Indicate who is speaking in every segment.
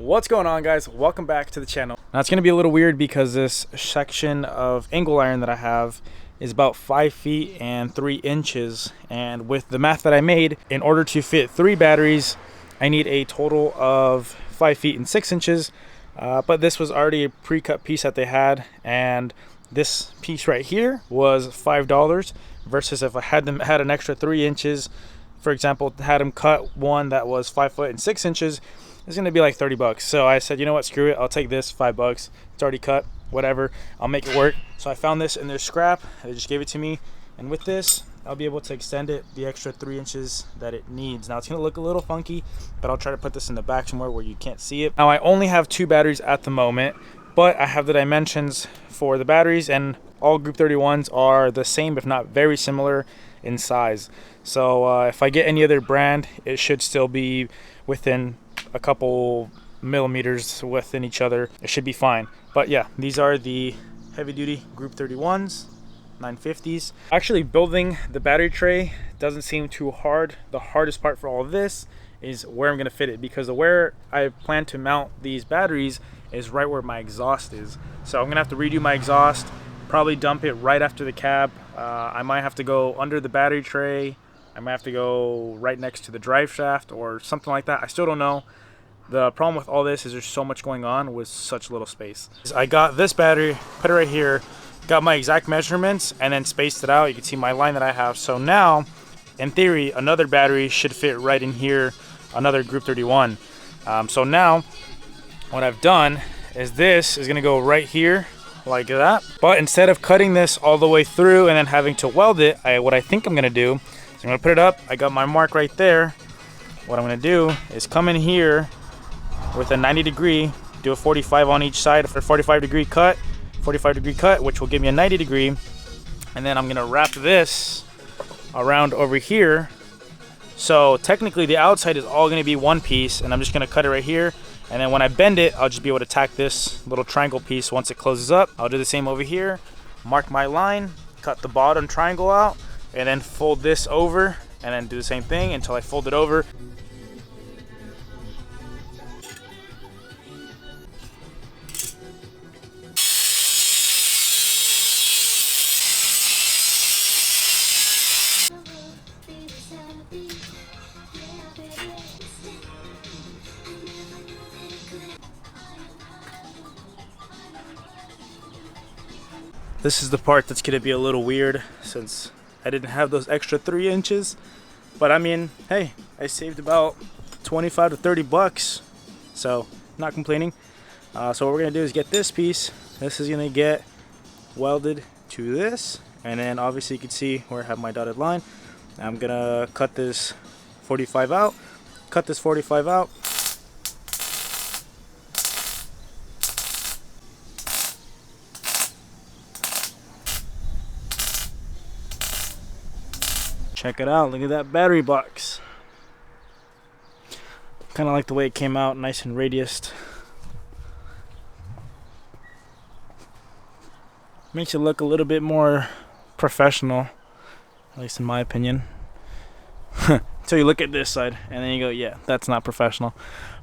Speaker 1: What's going on, guys? Welcome back to the channel. Now it's going to be a little weird because this section of angle iron that I have is about 5 feet and 3 inches, and with the math that I made, in order to fit 3 batteries I need a total of 5 feet and 6 inches. But this was already a pre-cut piece that they had, and this piece right here was $5 versus if I had an extra 3 inches, for example, had them cut one that was 5 foot and 6 inches, it's gonna be like 30 bucks. So I said, you know what, screw it, I'll take this, $5. It's already cut, whatever, I'll make it work. So I found this in their scrap, they just gave it to me, and with this I'll be able to extend it the extra 3 inches that it needs. Now it's gonna look a little funky, but I'll try to put this in the back somewhere where you can't see it. Now I only have 2 batteries at the moment, but I have the dimensions for the batteries, and all Group 31s are the same, if not very similar in size. So if I get any other brand, it should still be within a couple millimeters within each other. It should be fine. But yeah, these are the heavy duty Group 31s, 950s. Actually, building the battery tray doesn't seem too hard. The hardest part for all of this is where I'm gonna fit it, because where I plan to mount these batteries is right where my exhaust is. So I'm gonna have to redo my exhaust, probably dump it right after the cab. I might have to go under the battery tray. I might have to go right next to the drive shaft or something like that. I still don't know. The problem with all this is there's so much going on with such little space. I got this battery, put it right here, got my exact measurements, and then spaced it out. You can see my line that I have. So now, in theory, another battery should fit right in here, another Group 31. So now, what I've done is this is gonna go right here, like that. But instead of cutting this all the way through and then having to weld it, what I think I'm gonna do is I'm gonna put it up. I got my mark right there. What I'm gonna do is come in here with a 90 degree, do a 45 on each side for 45 degree cut, which will give me a 90 degree. And then I'm gonna wrap this around over here. So technically the outside is all gonna be one piece, and I'm just gonna cut it right here. And then when I bend it, I'll just be able to tack this little triangle piece once it closes up. I'll do the same over here, mark my line, cut the bottom triangle out, and then fold this over, and then do the same thing until I fold it over. This is the part that's gonna be a little weird since I didn't have those extra 3 inches. But I mean, hey, I saved about 25 to 30 bucks. So, not complaining. So what we're gonna do is get this piece. This is gonna get welded to this. And then obviously you can see where I have my dotted line. I'm gonna cut this 45 out. Cut this 45 out. Check it out, look at that battery box. Kind of like the way it came out, nice and radiused. Makes it look a little bit more professional, at least in my opinion. Until you look at this side, and then you go, yeah, that's not professional.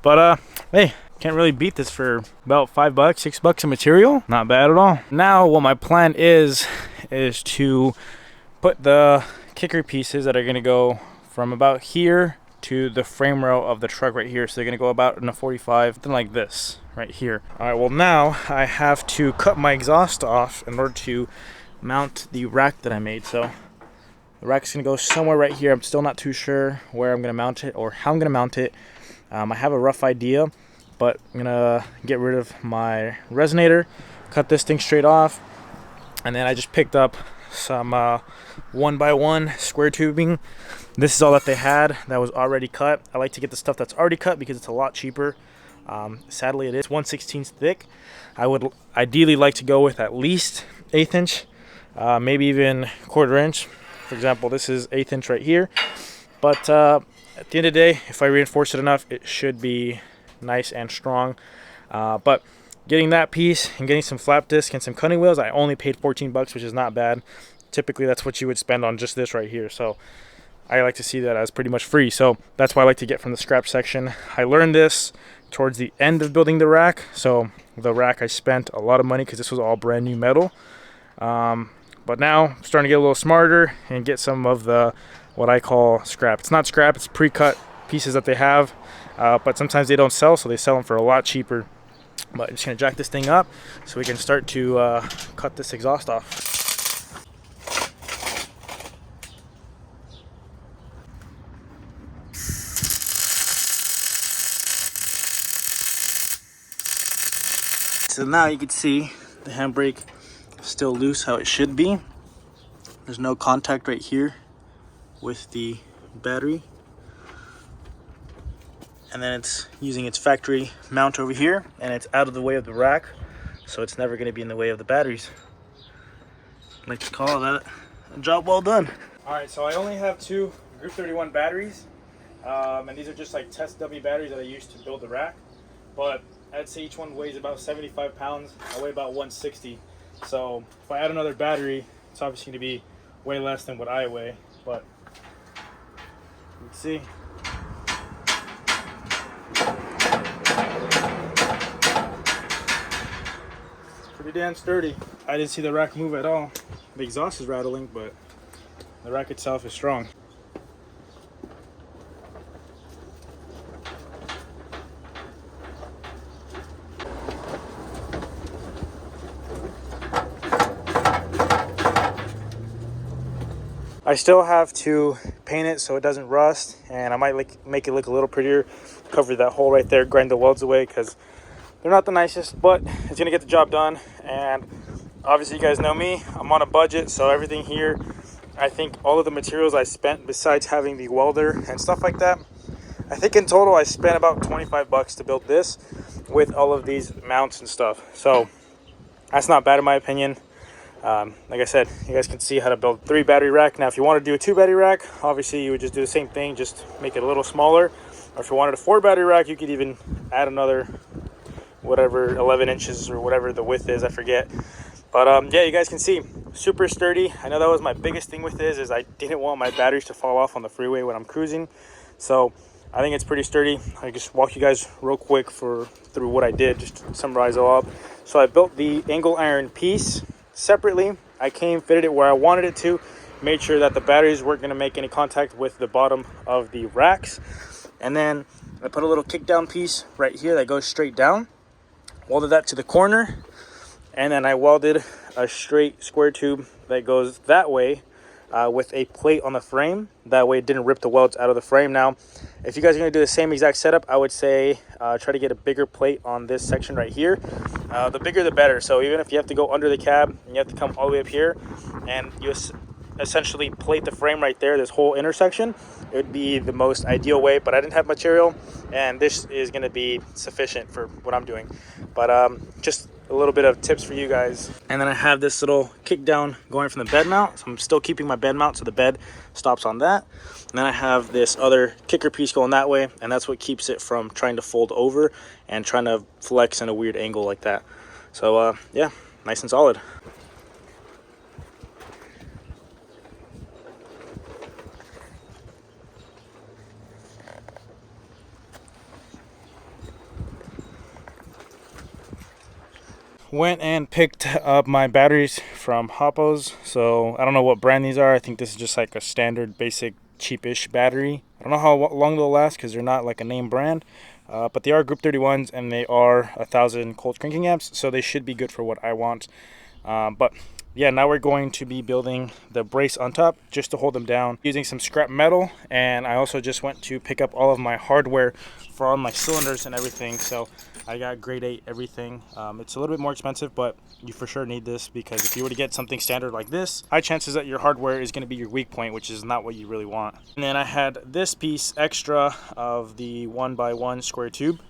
Speaker 1: But hey, can't really beat this for about $5, $6 of material. Not bad at all. Now what my plan is to put the kicker pieces that are going to go from about here to the frame rail of the truck right here. So they're going to go about in a 45, something like this right here. All right, well now I have to cut my exhaust off in order to mount the rack that I made. So the rack's going to go somewhere right here. I'm still not too sure where I'm going to mount it or how I'm going to mount it. I have a rough idea, but I'm going to get rid of my resonator, cut this thing straight off, and then I just picked up some 1x1 square tubing. This is all that they had that was already cut. I like to get the stuff that's already cut because it's a lot cheaper. Sadly, it is 1/16 thick. I would ideally like to go with at least 1/8 inch, maybe even 1/4 inch. For example, this is 1/8 inch right here. But at the end of the day, if I reinforce it enough, it should be nice and strong. But getting that piece and getting some flap disc and some cutting wheels, I only paid 14 bucks, which is not bad. Typically that's what you would spend on just this right here. So I like to see that as pretty much free. So that's why I like to get from the scrap section. I learned this towards the end of building the rack. So the rack, I spent a lot of money because this was all brand new metal. But now I'm starting to get a little smarter and get some of the what I call scrap. It's not scrap, it's pre-cut pieces that they have, but sometimes they don't sell, so they sell them for a lot cheaper. But I'm just gonna jack this thing up so we can start to cut this exhaust off. So now you can see the handbrake is still loose how it should be. There's no contact right here with the battery. And then it's using its factory mount over here, and it's out of the way of the rack, so it's never going to be in the way of the batteries. I'd like to call that a job well done. All right, so I only have 2 Group 31 batteries, and these are just like test dummy batteries that I used to build the rack. But I'd say each one weighs about 75 pounds. I weigh about 160. So if I add another battery, it's obviously going to be way less than what I weigh. But you can see. Pretty damn sturdy. I didn't see the rack move at all. The exhaust is rattling, but the rack itself is strong. I still have to paint it so it doesn't rust, and I might make it look a little prettier, cover that hole right there, grind the welds away, because they're not the nicest, but it's gonna get the job done. And obviously you guys know me, I'm on a budget, so everything here, I think all of the materials I spent besides having the welder and stuff like that, I think in total I spent about 25 bucks to build this with all of these mounts and stuff. So that's not bad in my opinion. Like I said, you guys can see how to build a 3 battery rack. Now if you want to do a 2 battery rack, obviously you would just do the same thing, just make it a little smaller. Or if you wanted a 4 battery rack, you could even add another whatever 11 inches or whatever the width is, I forget. But yeah, you guys can see super sturdy. I know that was my biggest thing with this, is I didn't want my batteries to fall off on the freeway when I'm cruising. So I think it's pretty sturdy. I just walk you guys real quick through what I did, just to summarize it all up. So I built the angle iron piece separately. I fitted it where I wanted it to, made sure that the batteries weren't going to make any contact with the bottom of the racks. And then I put a little kick down piece right here that goes straight down, welded that to the corner, and then I welded a straight square tube that goes that way with a plate on the frame. That way it didn't rip the welds out of the frame. Now, if you guys are going to do the same exact setup, I would say try to get a bigger plate on this section right here. The bigger the better. So even if you have to go under the cab and you have to come all the way up here and you essentially plate the frame right there, this whole intersection, it would be the most ideal way. But I didn't have material, and this is going to be sufficient for what I'm doing. But just a little bit of tips for you guys. And then I have this little kick down going from the bed mount, so I'm still keeping my bed mount so the bed stops on that. And then I have this other kicker piece going that way, and that's what keeps it from trying to fold over and trying to flex in a weird angle like that. So yeah, nice and solid. Went and picked up my batteries from Hoppo's. So I don't know what brand these are. I think this is just like a standard basic cheapish battery. I don't know how long they'll last because they're not like a name brand, but they are Group 31s and they are 1,000 cold cranking amps, so they should be good for what I want. But yeah, now we're going to be building the brace on top just to hold them down using some scrap metal. And I also just went to pick up all of my hardware for all my cylinders and everything. So I got grade 8 everything. It's a little bit more expensive, but you for sure need this, because if you were to get something standard like this, high chances that your hardware is going to be your weak point, which is not what you really want. And then I had this piece extra of the 1x1 square tube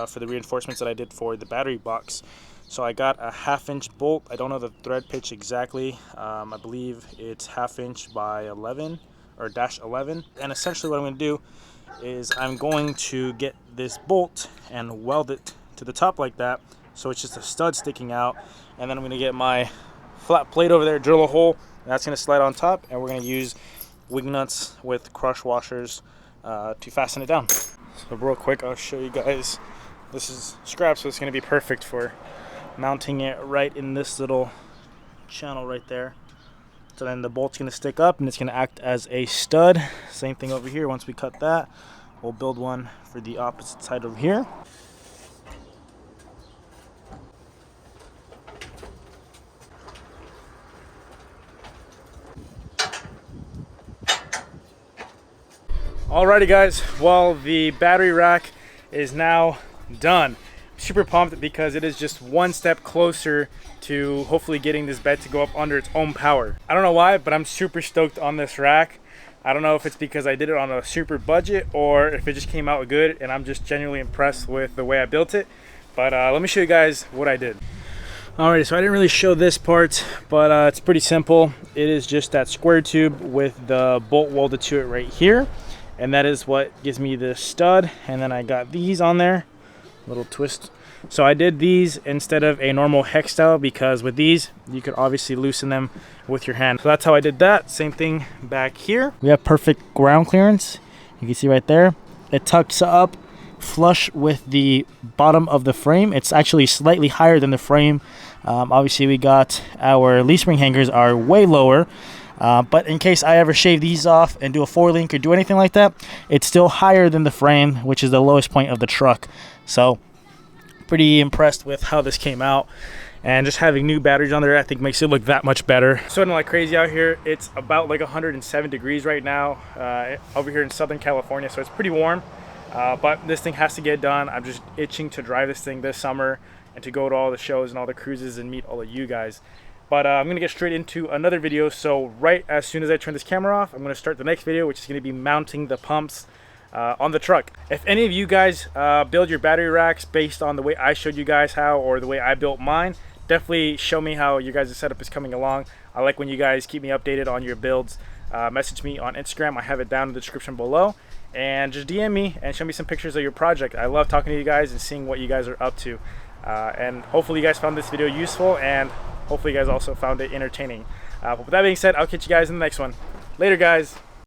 Speaker 1: for the reinforcements that I did for the battery box. So I got a 1/2 inch bolt. I don't know the thread pitch exactly. I believe it's 1/2 inch by 11 or -11. And essentially what I'm going to do is I'm going to get this bolt and weld it to the top like that, so it's just a stud sticking out. And then I'm going to get my flat plate over there, drill a hole, and that's going to slide on top, and we're going to use wing nuts with crush washers to fasten it down. So real quick, I'll show you guys This is scrap, so it's going to be perfect for mounting it right in this little channel right there. So then the bolt's going to stick up and it's going to act as a stud. Same thing over here. Once we cut that, we'll build one for the opposite side over here. Alrighty guys, well, the battery rack is now done. Super pumped because it is just one step closer to hopefully getting this bed to go up under its own power. I don't know why, but I'm super stoked on this rack. I don't know if it's because I did it on a super budget or if it just came out good and I'm just genuinely impressed with the way I built it. But let me show you guys what I did. Alrighty, so I didn't really show this part, but it's pretty simple. It is just that square tube with the bolt welded to it right here. And that is what gives me the stud. And then I got these on there, little twist. So I did these instead of a normal hex style because with these, you could obviously loosen them with your hand. So that's how I did that. Same thing back here. We have perfect ground clearance. You can see right there. It tucks up flush with the bottom of the frame. It's actually slightly higher than the frame. Obviously we got our leaf spring hangers are way lower. But in case I ever shave these off and do a 4-link or do anything like that, it's still higher than the frame, which is the lowest point of the truck. So pretty impressed with how this came out, and just having new batteries on there I think makes it look that much better. Sweating like crazy out here. It's about like 107 degrees right now over here in Southern California, so it's pretty warm, but this thing has to get done. I'm just itching to drive this thing this summer and to go to all the shows and all the cruises and meet all of you guys. But I'm going to get straight into another video. So right as soon as I turn this camera off, I'm going to start the next video, which is going to be mounting the pumps on the truck. If any of you guys build your battery racks based on the way I showed you guys how, or the way I built mine, definitely show me how your guys' setup is coming along. I like when you guys keep me updated on your builds. Message me on Instagram. I have it down in the description below. And just DM me and show me some pictures of your project. I love talking to you guys and seeing what you guys are up to. And hopefully you guys found this video useful, and hopefully you guys also found it entertaining. With that being said, I'll catch you guys in the next one. Later, guys.